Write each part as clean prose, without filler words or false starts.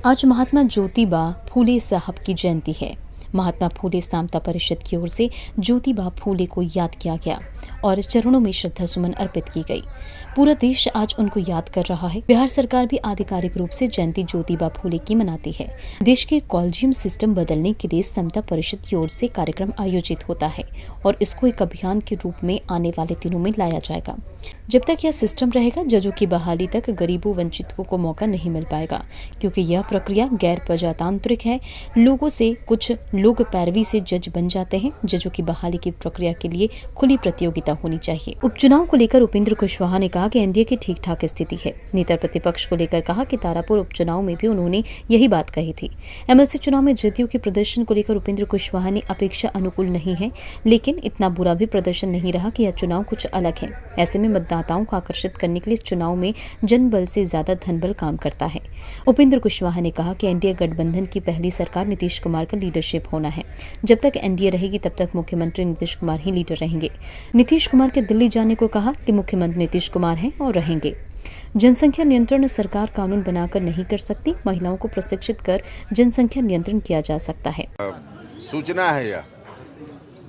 आज महात्मा ज्योतिबा फूले साहब की जयंती है। महात्मा फूले समता परिषद की ओर से ज्योतिबा फूले को याद किया गया और चरणों में श्रद्धा सुमन अर्पित की गई। पूरा देश आज उनको याद कर रहा है। बिहार सरकार भी आधिकारिक रूप से जयंती ज्योतिबा फूले की मनाती है। देश के कॉलेजियम सिस्टम बदलने के लिए समता परिषद की ओर से कार्यक्रम आयोजित होता है और इसको एक अभियान के रूप में आने वाले दिनों में लाया जाएगा। जब तक यह सिस्टम रहेगा, जजों की बहाली तक गरीबों वंचितों को मौका नहीं मिल पाएगा, क्योंकि यह प्रक्रिया गैर प्रजातांत्रिक है। लोगों से कुछ लोग पैरवी से जज बन जाते हैं। जजों की बहाली की प्रक्रिया के लिए खुली प्रतियोगिता होनी चाहिए। उपचुनाव को लेकर उपेंद्र कुशवाहा ने कहा कि एनडीए की ठीक ठाक स्थिति है। नेता प्रतिपक्ष को लेकर कहा कि तारापुर उपचुनाव में भी उन्होंने यही बात कही थी। एमएलसी चुनाव में जदयू के प्रदर्शन को लेकर उपेंद्र कुशवाहा ने अपेक्षा अनुकूल नहीं है, लेकिन इतना बुरा भी प्रदर्शन नहीं रहा कि यह चुनाव कुछ अलग है। ऐसे में मतदाताओं को आकर्षित करने के लिए चुनाव में जनबल से ज्यादा धनबल काम करता है। उपेंद्र कुशवाहा ने कहा कि एनडीए गठबंधन की पहली सरकार नीतीश कुमार का लीडरशिप होना है। जब तक एनडीए रहेगी तब तक मुख्यमंत्री नीतीश कुमार ही लीडर रहेंगे। नीतीश कुमार के दिल्ली जाने को कहा कि मुख्यमंत्री नीतीश कुमार हैं और रहेंगे। जनसंख्या नियंत्रण सरकार कानून बनाकर नहीं कर सकती। महिलाओं को प्रशिक्षित कर जनसंख्या नियंत्रण किया जा सकता है। सूचना है यह,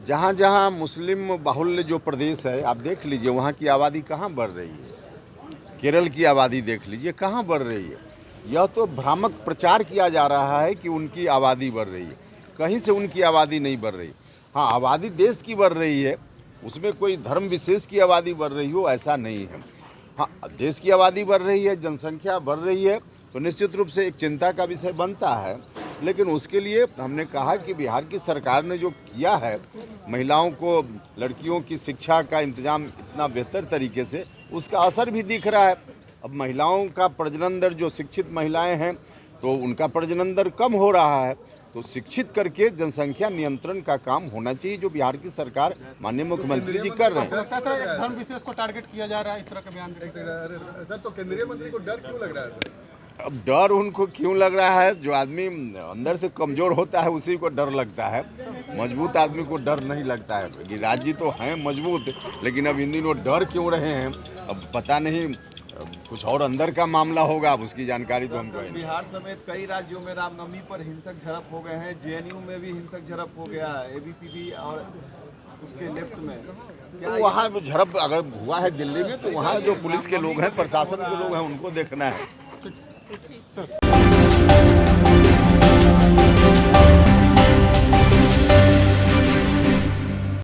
जहाँ जहाँ मुस्लिम बाहुल्य जो प्रदेश है, आप देख लीजिए वहाँ की आबादी कहाँ बढ़ रही है। केरल की आबादी देख लीजिए कहाँ बढ़ रही है। यह तो भ्रामक प्रचार किया जा रहा है कि उनकी आबादी बढ़ रही है। कहीं से उनकी आबादी नहीं बढ़ रही। हाँ, आबादी देश की बढ़ रही है, उसमें कोई धर्म विशेष की आबादी बढ़ रही हो ऐसा नहीं है। हाँ, देश की आबादी बढ़ रही है, जनसंख्या बढ़ रही है, तो निश्चित रूप से एक चिंता का विषय बनता है। लेकिन उसके लिए हमने कहा कि बिहार की सरकार ने जो किया है, महिलाओं को, लड़कियों की शिक्षा का इंतजाम इतना बेहतर तरीके से, उसका असर भी दिख रहा है। अब महिलाओं का प्रजनन दर, जो शिक्षित महिलाएं हैं तो उनका प्रजनन दर कम हो रहा है। तो शिक्षित करके जनसंख्या नियंत्रण का काम होना चाहिए, जो बिहार की सरकार माननीय मुख्यमंत्री जी कर रहे हैं। धर्म विशेष को टारगेट किया जा रहा है, इस तरह का बयान सर, तो केंद्रीय मंत्री को डर क्यों लग रहा है सर? अब डर उनको क्यों लग रहा है? जो आदमी अंदर से कमज़ोर होता है उसी को डर लगता है। मजबूत आदमी को डर नहीं लगता है। ये राज्य तो हैं मजबूत, लेकिन अब इन दिनों डर क्यों रहे हैं अब पता नहीं। कुछ और अंदर का मामला होगा, अब उसकी जानकारी तो हमको है नहीं। बिहार समेत कई राज्यों में रामनवमी पर हिंसक झड़प हो गए हैं। जेएनयू में भी हिंसक झड़प हो गया है, एबीपीडी और उसके लेफ्ट में। तो वहाँ झड़प अगर हुआ है दिल्ली में, तो वहाँ जो पुलिस के लोग हैं, प्रशासन के लोग हैं, उनको देखना है।